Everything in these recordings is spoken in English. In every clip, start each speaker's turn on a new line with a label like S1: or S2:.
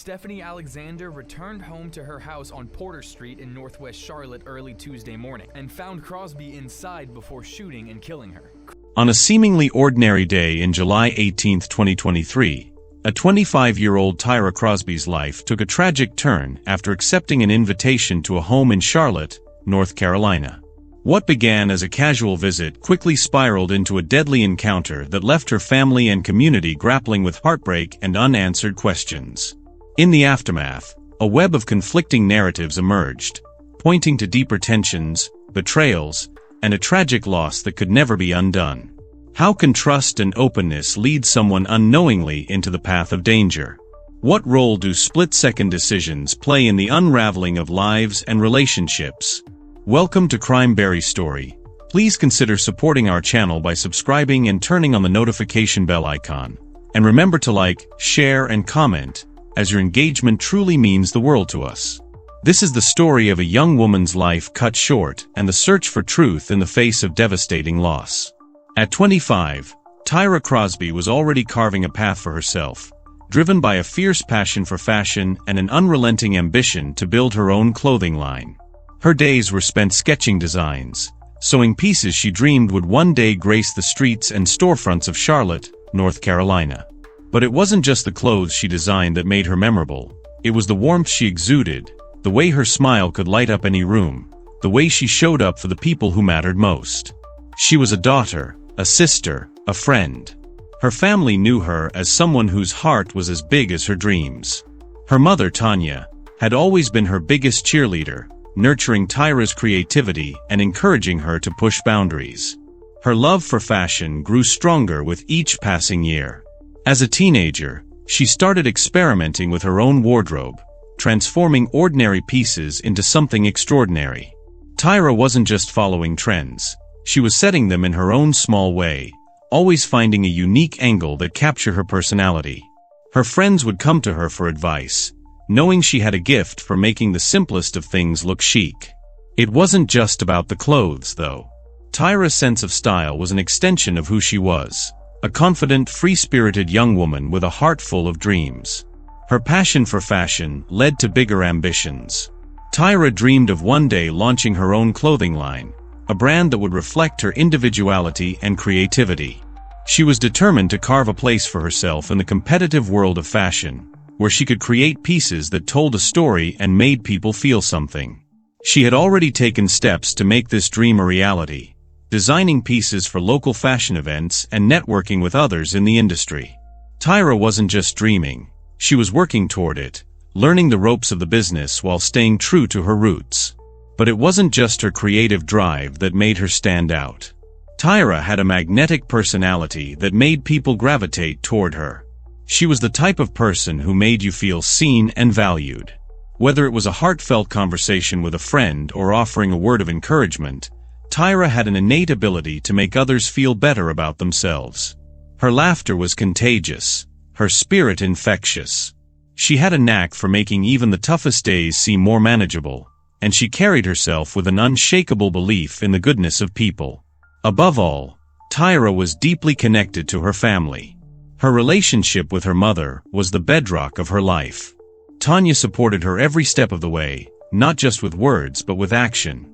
S1: Stephanie Alexander returned home to her house on Porter Street in Northwest Charlotte early Tuesday morning and found Crosby inside before shooting and killing her.
S2: On a seemingly ordinary day in July 18, 2023, a 25-year-old Tyra Crosby's life took a tragic turn after accepting an invitation to a home in Charlotte, North Carolina. What began as a casual visit quickly spiraled into a deadly encounter that left her family and community grappling with heartbreak and unanswered questions. In the aftermath, a web of conflicting narratives emerged, pointing to deeper tensions, betrayals, and a tragic loss that could never be undone. How can trust and openness lead someone unknowingly into the path of danger? What role do split-second decisions play in the unraveling of lives and relationships? Welcome to Crimeberry Story. Please consider supporting our channel by subscribing and turning on the notification bell icon. And remember to like, share, and comment, as your engagement truly means the world to us. This is the story of a young woman's life cut short and the search for truth in the face of devastating loss. At 25, Tyra Crosby was already carving a path for herself, driven by a fierce passion for fashion and an unrelenting ambition to build her own clothing line. Her days were spent sketching designs, sewing pieces she dreamed would one day grace the streets and storefronts of Charlotte, North Carolina. But it wasn't just the clothes she designed that made her memorable. It was the warmth she exuded, the way her smile could light up any room, the way she showed up for the people who mattered most. She was a daughter, a sister, a friend. Her family knew her as someone whose heart was as big as her dreams. Her mother, Tanya, had always been her biggest cheerleader, nurturing Tyra's creativity and encouraging her to push boundaries. Her love for fashion grew stronger with each passing year. As a teenager, she started experimenting with her own wardrobe, transforming ordinary pieces into something extraordinary. Tyra wasn't just following trends. She was setting them in her own small way, always finding a unique angle that captured her personality. Her friends would come to her for advice, knowing she had a gift for making the simplest of things look chic. It wasn't just about the clothes, though. Tyra's sense of style was an extension of who she was. A confident, free-spirited young woman with a heart full of dreams. Her passion for fashion led to bigger ambitions. Tyra dreamed of one day launching her own clothing line, a brand that would reflect her individuality and creativity. She was determined to carve a place for herself in the competitive world of fashion, where she could create pieces that told a story and made people feel something. She had already taken steps to make this dream a reality, designing pieces for local fashion events and networking with others in the industry. Tyra wasn't just dreaming, she was working toward it, learning the ropes of the business while staying true to her roots. But it wasn't just her creative drive that made her stand out. Tyra had a magnetic personality that made people gravitate toward her. She was the type of person who made you feel seen and valued. Whether it was a heartfelt conversation with a friend or offering a word of encouragement, Tyra had an innate ability to make others feel better about themselves. Her laughter was contagious, her spirit infectious. She had a knack for making even the toughest days seem more manageable, and she carried herself with an unshakable belief in the goodness of people. Above all, Tyra was deeply connected to her family. Her relationship with her mother was the bedrock of her life. Tanya supported her every step of the way, not just with words but with action,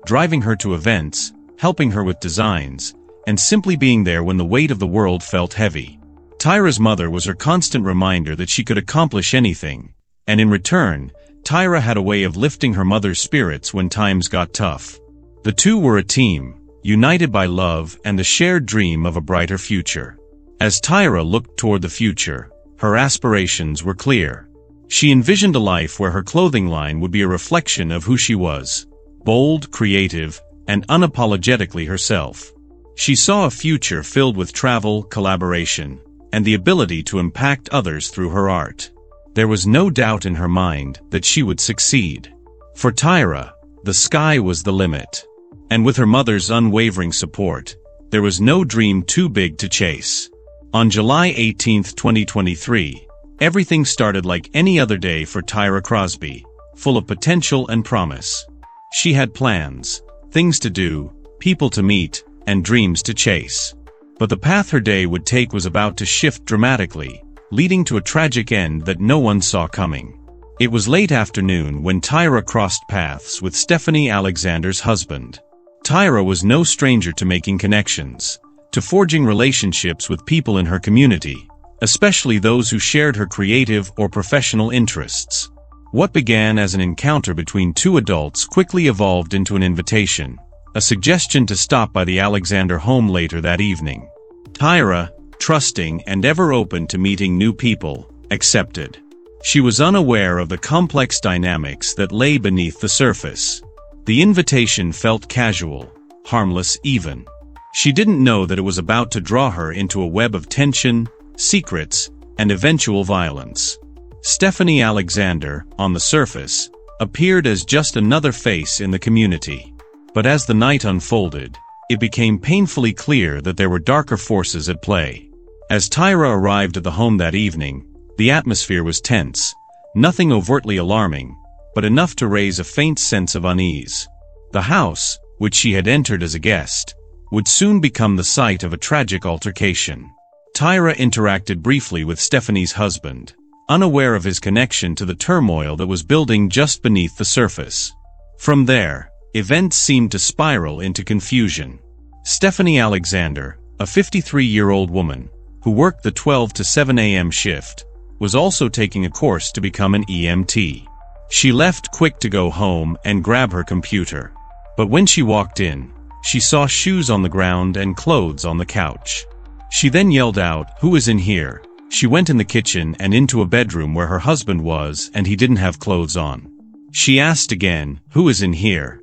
S2: driving her to events, helping her with designs, and simply being there when the weight of the world felt heavy. Tyra's mother was her constant reminder that she could accomplish anything, and in return, Tyra had a way of lifting her mother's spirits when times got tough. The two were a team, united by love and the shared dream of a brighter future. As Tyra looked toward the future, her aspirations were clear. She envisioned a life where her clothing line would be a reflection of who she was. Bold, creative, and unapologetically herself. She saw a future filled with travel, collaboration, and the ability to impact others through her art. There was no doubt in her mind that she would succeed. For Tyra, the sky was the limit. And with her mother's unwavering support, there was no dream too big to chase. On July 18, 2023, everything started like any other day for Tyra Crosby, full of potential and promise. She had plans, things to do, people to meet, and dreams to chase. But the path her day would take was about to shift dramatically, leading to a tragic end that no one saw coming. It was late afternoon when Tyra crossed paths with Stephanie Alexander's husband. Tyra was no stranger to making connections, to forging relationships with people in her community, especially those who shared her creative or professional interests. What began as an encounter between two adults quickly evolved into an invitation, a suggestion to stop by the Alexander home later that evening. Tyra, trusting and ever open to meeting new people, accepted. She was unaware of the complex dynamics that lay beneath the surface. The invitation felt casual, harmless even. She didn't know that it was about to draw her into a web of tension, secrets, and eventual violence. Stephanie Alexander, on the surface, appeared as just another face in the community. But as the night unfolded, it became painfully clear that there were darker forces at play. As Tyra arrived at the home that evening, the atmosphere was tense, nothing overtly alarming, but enough to raise a faint sense of unease. The house, which she had entered as a guest, would soon become the site of a tragic altercation. Tyra interacted briefly with Stephanie's husband, unaware of his connection to the turmoil that was building just beneath the surface. From there, events seemed to spiral into confusion. Stephanie Alexander, a 53-year-old woman, who worked the 12 to 7 a.m. shift, was also taking a course to become an EMT. She left quick to go home and grab her computer. But when she walked in, she saw shoes on the ground and clothes on the couch. She then yelled out, "Who is in here?" She went in the kitchen and into a bedroom where her husband was and he didn't have clothes on. She asked again, "Who is in here?"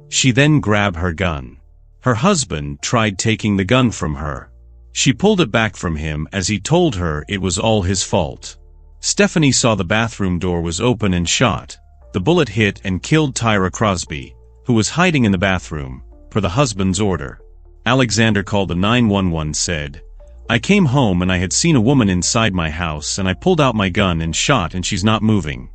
S2: She then grabbed her gun. Her husband tried taking the gun from her. She pulled it back from him as he told her it was all his fault. Stephanie saw the bathroom door was open and shot. The bullet hit and killed Tyra Crosby, who was hiding in the bathroom, per the husband's order. Alexander called the 911 said, "I came home and I had seen a woman inside my house and I pulled out my gun and shot and she's not moving."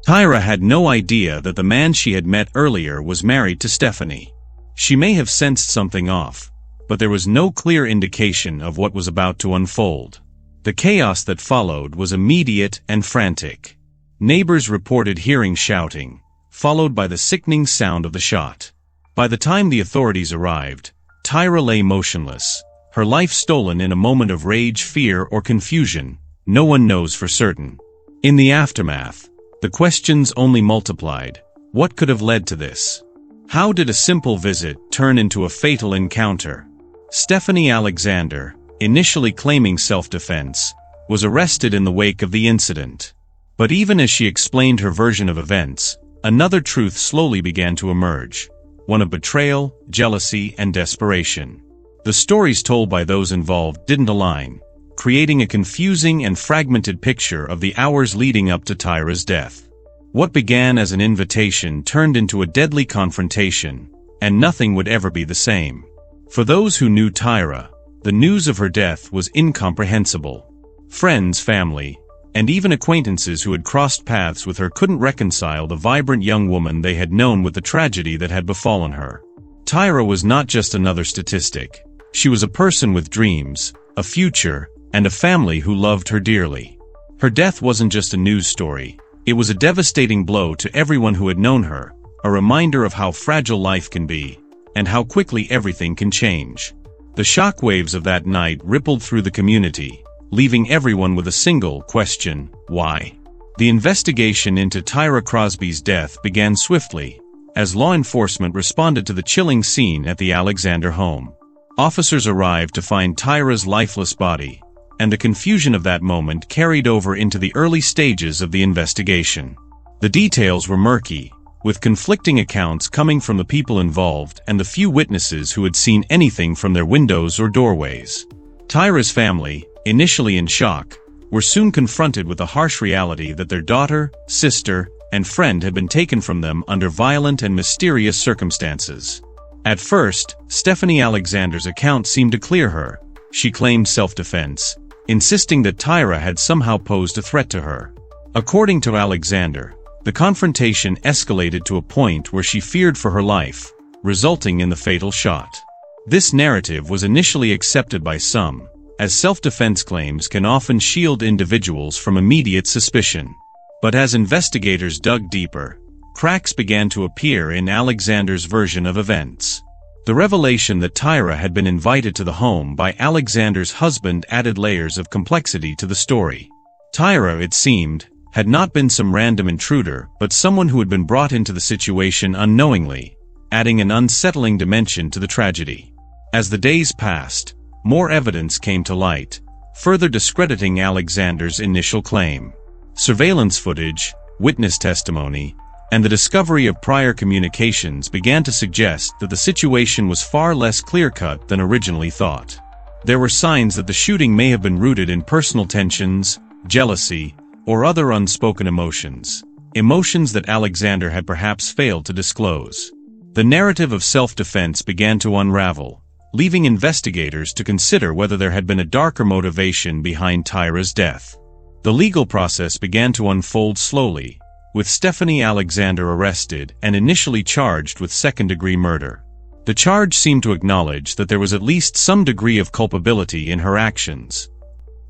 S2: Tyra had no idea that the man she had met earlier was married to Stephanie. She may have sensed something off, but there was no clear indication of what was about to unfold. The chaos that followed was immediate and frantic. Neighbors reported hearing shouting, followed by the sickening sound of the shot. By the time the authorities arrived, Tyra lay motionless, her life stolen in a moment of rage, fear, or confusion. No one knows for certain. In the aftermath, the questions only multiplied. What could have led to this? How did a simple visit turn into a fatal encounter? Stephanie Alexander, initially claiming self-defense, was arrested in the wake of the incident. But even as she explained her version of events, another truth slowly began to emerge, one of betrayal, jealousy, and desperation. The stories told by those involved didn't align, creating a confusing and fragmented picture of the hours leading up to Tyra's death. What began as an invitation turned into a deadly confrontation, and nothing would ever be the same. For those who knew Tyra, the news of her death was incomprehensible. Friends, family, and even acquaintances who had crossed paths with her couldn't reconcile the vibrant young woman they had known with the tragedy that had befallen her. Tyra was not just another statistic. She was a person with dreams, a future, and a family who loved her dearly. Her death wasn't just a news story. It was a devastating blow to everyone who had known her, a reminder of how fragile life can be, and how quickly everything can change. The shockwaves of that night rippled through the community, leaving everyone with a single question: why? The investigation into Tyra Crosby's death began swiftly, as law enforcement responded to the chilling scene at the Alexander home. Officers arrived to find Tyra's lifeless body, and the confusion of that moment carried over into the early stages of the investigation. The details were murky, with conflicting accounts coming from the people involved and the few witnesses who had seen anything from their windows or doorways. Tyra's family, initially in shock, were soon confronted with the harsh reality that their daughter, sister, and friend had been taken from them under violent and mysterious circumstances. At first, Stephanie Alexander's account seemed to clear her. She claimed self-defense, insisting that Tyra had somehow posed a threat to her. According to Alexander, the confrontation escalated to a point where she feared for her life, resulting in the fatal shot. This narrative was initially accepted by some, as self-defense claims can often shield individuals from immediate suspicion. But as investigators dug deeper, cracks began to appear in Alexander's version of events. The revelation that Tyra had been invited to the home by Alexander's husband added layers of complexity to the story. Tyra, it seemed, had not been some random intruder, but someone who had been brought into the situation unknowingly, adding an unsettling dimension to the tragedy. As the days passed, more evidence came to light, further discrediting Alexander's initial claim. Surveillance footage, witness testimony, and the discovery of prior communications began to suggest that the situation was far less clear-cut than originally thought. There were signs that the shooting may have been rooted in personal tensions, jealousy, or other unspoken emotions that Alexander had perhaps failed to disclose. The narrative of self-defense began to unravel, leaving investigators to consider whether there had been a darker motivation behind Tyra's death. The legal process began to unfold slowly, with Stephanie Alexander arrested and initially charged with second-degree murder. The charge seemed to acknowledge that there was at least some degree of culpability in her actions.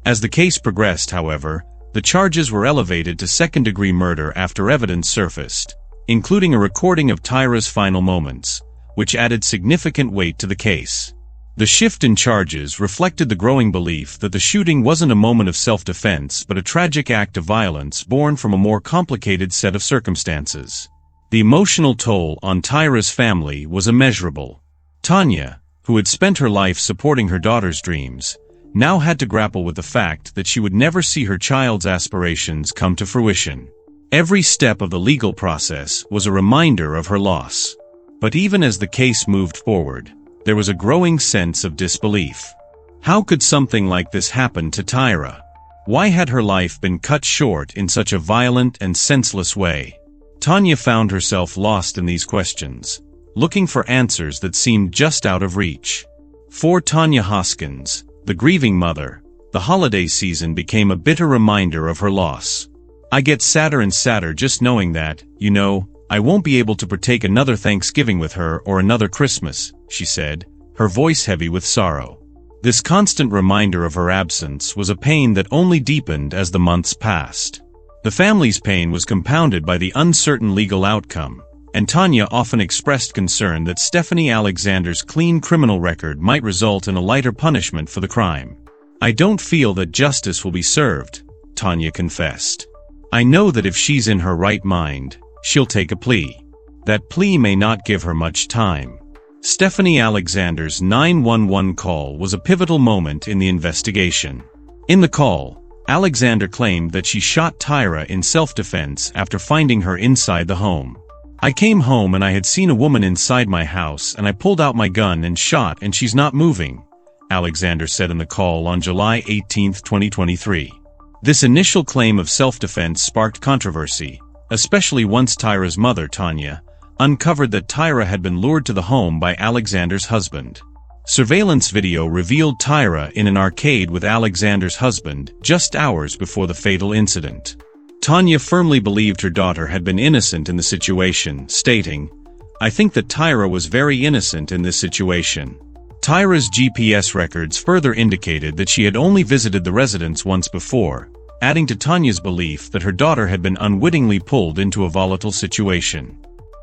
S2: As the case progressed, however, the charges were elevated to second-degree murder after evidence surfaced, including a recording of Tyra's final moments, which added significant weight to the case. The shift in charges reflected the growing belief that the shooting wasn't a moment of self-defense but a tragic act of violence born from a more complicated set of circumstances. The emotional toll on Tyra's family was immeasurable. Tanya, who had spent her life supporting her daughter's dreams, now had to grapple with the fact that she would never see her child's aspirations come to fruition. Every step of the legal process was a reminder of her loss. But even as the case moved forward, there was a growing sense of disbelief. How could something like this happen to Tyra? Why had her life been cut short in such a violent and senseless way? Tanya found herself lost in these questions, looking for answers that seemed just out of reach. For Tanya Hoskins, the grieving mother, the holiday season became a bitter reminder of her loss. "I get sadder and sadder just knowing that, I won't be able to partake another Thanksgiving with her or another Christmas," she said, her voice heavy with sorrow. This constant reminder of her absence was a pain that only deepened as the months passed. The family's pain was compounded by the uncertain legal outcome, and Tanya often expressed concern that Stephanie Alexander's clean criminal record might result in a lighter punishment for the crime. "I don't feel that justice will be served," Tanya confessed. "I know that if she's in her right mind, she'll take a plea. That plea may not give her much time." Stephanie Alexander's 911 call was a pivotal moment in the investigation. In the call, Alexander claimed that she shot Tyra in self-defense after finding her inside the home. "I came home and I had seen a woman inside my house and I pulled out my gun and shot and she's not moving," Alexander said in the call on July 18, 2023. This initial claim of self-defense sparked controversy, especially once Tyra's mother, Tanya, uncovered that Tyra had been lured to the home by Alexander's husband. Surveillance video revealed Tyra in an arcade with Alexander's husband just hours before the fatal incident. Tanya firmly believed her daughter had been innocent in the situation, stating, "I think that Tyra was very innocent in this situation." Tyra's GPS records further indicated that she had only visited the residence once before, adding to Tanya's belief that her daughter had been unwittingly pulled into a volatile situation.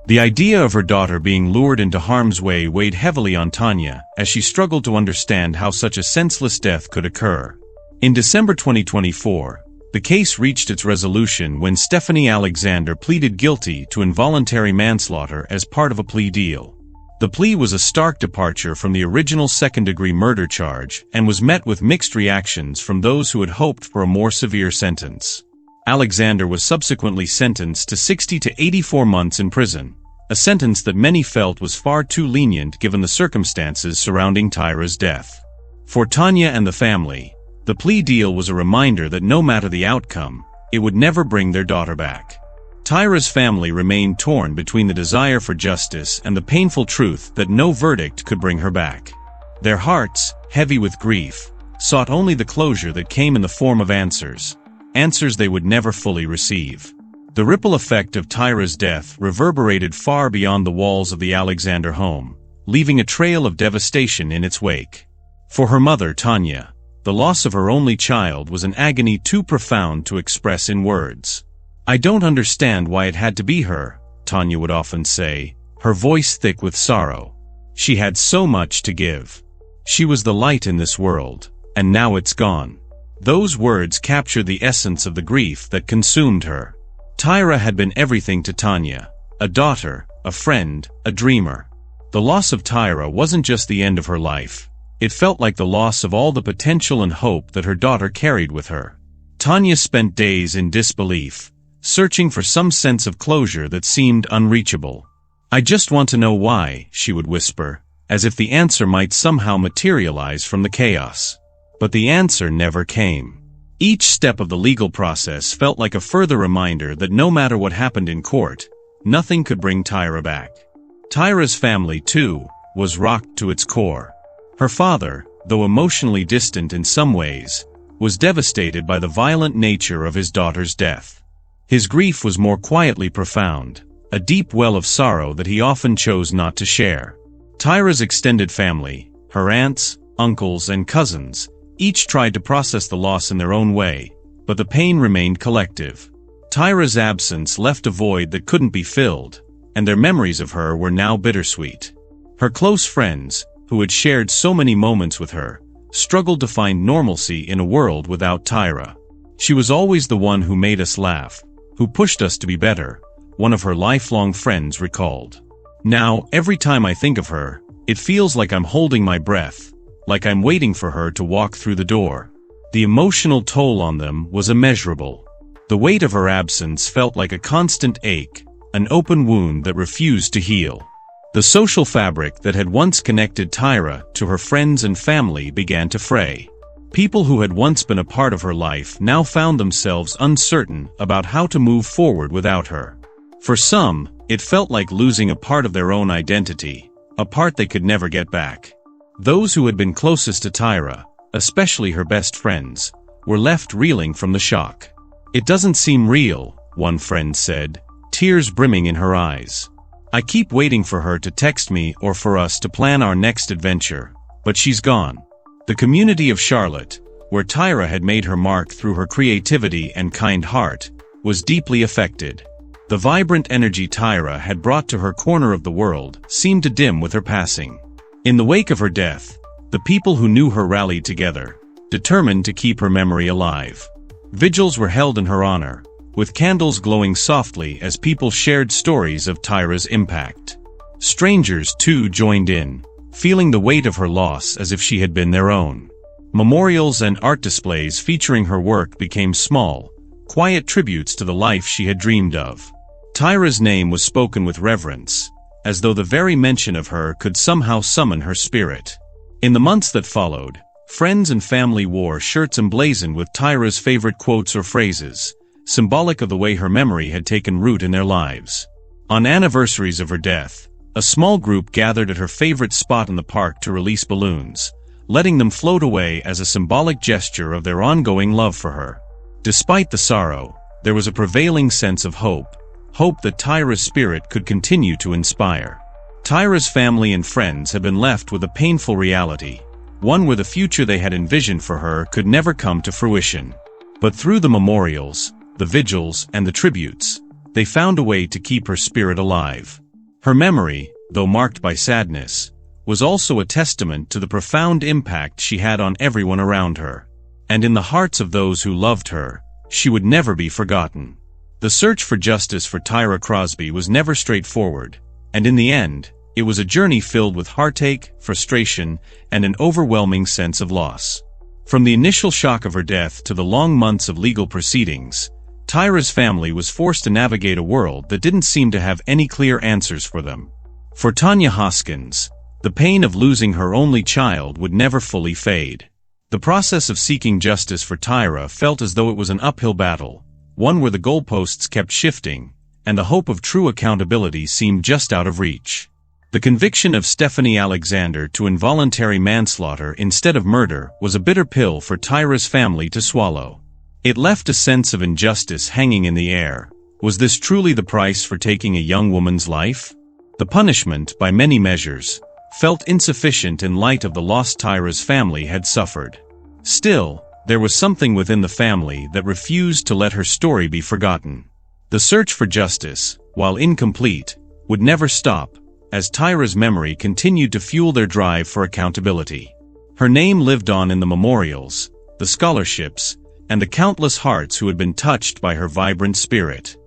S2: The idea of her daughter being lured into harm's way weighed heavily on Tanya, as she struggled to understand how such a senseless death could occur. In December 2024, the case reached its resolution when Stephanie Alexander pleaded guilty to involuntary manslaughter as part of a plea deal. The plea was a stark departure from the original second-degree murder charge and was met with mixed reactions from those who had hoped for a more severe sentence. Alexander was subsequently sentenced to 60 to 84 months in prison, a sentence that many felt was far too lenient given the circumstances surrounding Tyra's death. For Tanya and the family, the plea deal was a reminder that no matter the outcome, it would never bring their daughter back. Tyra's family remained torn between the desire for justice and the painful truth that no verdict could bring her back. Their hearts, heavy with grief, sought only the closure that came in the form of answers they would never fully receive. The ripple effect of Tyra's death reverberated far beyond the walls of the Alexander home, leaving a trail of devastation in its wake. For her mother, Tanya, The loss of her only child was an agony too profound to express in words. "I don't understand why it had to be her," Tanya would often say, her voice thick with sorrow. "She had so much to give. She was the light in this world, and now it's gone." Those words captured the essence of the grief that consumed her. Tyra had been everything to Tanya: a daughter, a friend, a dreamer. The loss of Tyra wasn't just the end of her life. It felt like the loss of all the potential and hope that her daughter carried with her. Tanya spent days in disbelief, searching for some sense of closure that seemed unreachable. "I just want to know why," she would whisper, as if the answer might somehow materialize from the chaos. But the answer never came. Each step of the legal process felt like a further reminder that no matter what happened in court, nothing could bring Tyra back. Tyra's family, too, was rocked to its core. Her father, though emotionally distant in some ways, was devastated by the violent nature of his daughter's death. His grief was more quietly profound, a deep well of sorrow that he often chose not to share. Tyra's extended family, her aunts, uncles, and cousins, each tried to process the loss in their own way, but the pain remained collective. Tyra's absence left a void that couldn't be filled, and their memories of her were now bittersweet. Her close friends, who had shared so many moments with her, struggled to find normalcy in a world without Tyra. "She was always the one who made us laugh, who pushed us to be better," one of her lifelong friends recalled. "Now, every time I think of her, it feels like I'm holding my breath, like I'm waiting for her to walk through the door." The emotional toll on them was immeasurable. The weight of her absence felt like a constant ache, an open wound that refused to heal. The social fabric that had once connected Tyra to her friends and family began to fray. People who had once been a part of her life now found themselves uncertain about how to move forward without her. For some, it felt like losing a part of their own identity, a part they could never get back. Those who had been closest to Tyra, especially her best friends, were left reeling from the shock. "It doesn't seem real," one friend said, tears brimming in her eyes. "I keep waiting for her to text me or for us to plan our next adventure, but she's gone." The community of Charlotte, where Tyra had made her mark through her creativity and kind heart, was deeply affected. The vibrant energy Tyra had brought to her corner of the world seemed to dim with her passing. In the wake of her death, the people who knew her rallied together, determined to keep her memory alive. Vigils were held in her honor, with candles glowing softly as people shared stories of Tyra's impact. Strangers, too, joined in, feeling the weight of her loss as if she had been their own. Memorials and art displays featuring her work became small, quiet tributes to the life she had dreamed of. Tyra's name was spoken with reverence, as though the very mention of her could somehow summon her spirit. In the months that followed, friends and family wore shirts emblazoned with Tyra's favorite quotes or phrases, symbolic of the way her memory had taken root in their lives. On anniversaries of her death, a small group gathered at her favorite spot in the park to release balloons, letting them float away as a symbolic gesture of their ongoing love for her. Despite the sorrow, there was a prevailing sense of hope that Tyra's spirit could continue to inspire. Tyra's family and friends had been left with a painful reality, one where the future they had envisioned for her could never come to fruition. But through the memorials, the vigils, and the tributes, they found a way to keep her spirit alive. Her memory, though marked by sadness, was also a testament to the profound impact she had on everyone around her. And in the hearts of those who loved her, she would never be forgotten. The search for justice for Tyra Crosby was never straightforward, and in the end, it was a journey filled with heartache, frustration, and an overwhelming sense of loss. From the initial shock of her death to the long months of legal proceedings, Tyra's family was forced to navigate a world that didn't seem to have any clear answers for them. For Tanya Hoskins, the pain of losing her only child would never fully fade. The process of seeking justice for Tyra felt as though it was an uphill battle, one where the goalposts kept shifting, and the hope of true accountability seemed just out of reach. The conviction of Stephanie Alexander to involuntary manslaughter instead of murder was a bitter pill for Tyra's family to swallow. It left a sense of injustice hanging in the air. Was this truly the price for taking a young woman's life? The punishment, by many measures, felt insufficient in light of the loss Tyra's family had suffered. Still, there was something within the family that refused to let her story be forgotten. The search for justice, while incomplete, would never stop, as Tyra's memory continued to fuel their drive for accountability. Her name lived on in the memorials, the scholarships, and the countless hearts who had been touched by her vibrant spirit.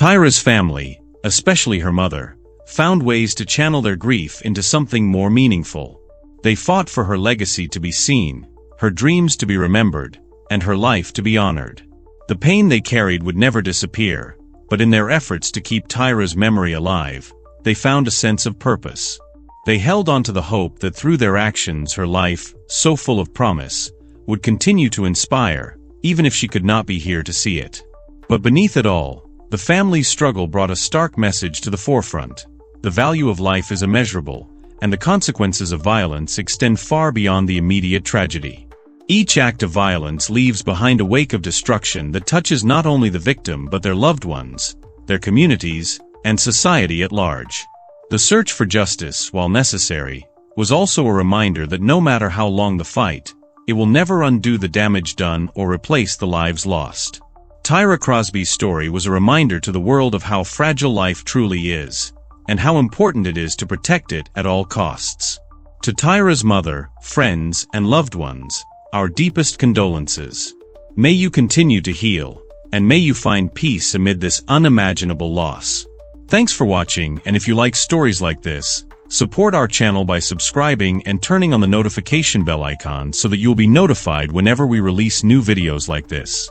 S2: Tyra's family, especially her mother, found ways to channel their grief into something more meaningful. They fought for her legacy to be seen, her dreams to be remembered, and her life to be honored. The pain they carried would never disappear, but in their efforts to keep Tyra's memory alive, they found a sense of purpose. They held on to the hope that through their actions her life, so full of promise, would continue to inspire, even if she could not be here to see it. But beneath it all, the family's struggle brought a stark message to the forefront. The value of life is immeasurable, and the consequences of violence extend far beyond the immediate tragedy. Each act of violence leaves behind a wake of destruction that touches not only the victim but their loved ones, their communities, and society at large. The search for justice, while necessary, was also a reminder that no matter how long the fight, it will never undo the damage done or replace the lives lost. Tyra Crosby's story was a reminder to the world of how fragile life truly is, and how important it is to protect it at all costs. To Tyra's mother, friends, and loved ones, our deepest condolences. May you continue to heal, and may you find peace amid this unimaginable loss. Thanks for watching, and if you like stories like this, support our channel by subscribing and turning on the notification bell icon so that you'll be notified whenever we release new videos like this.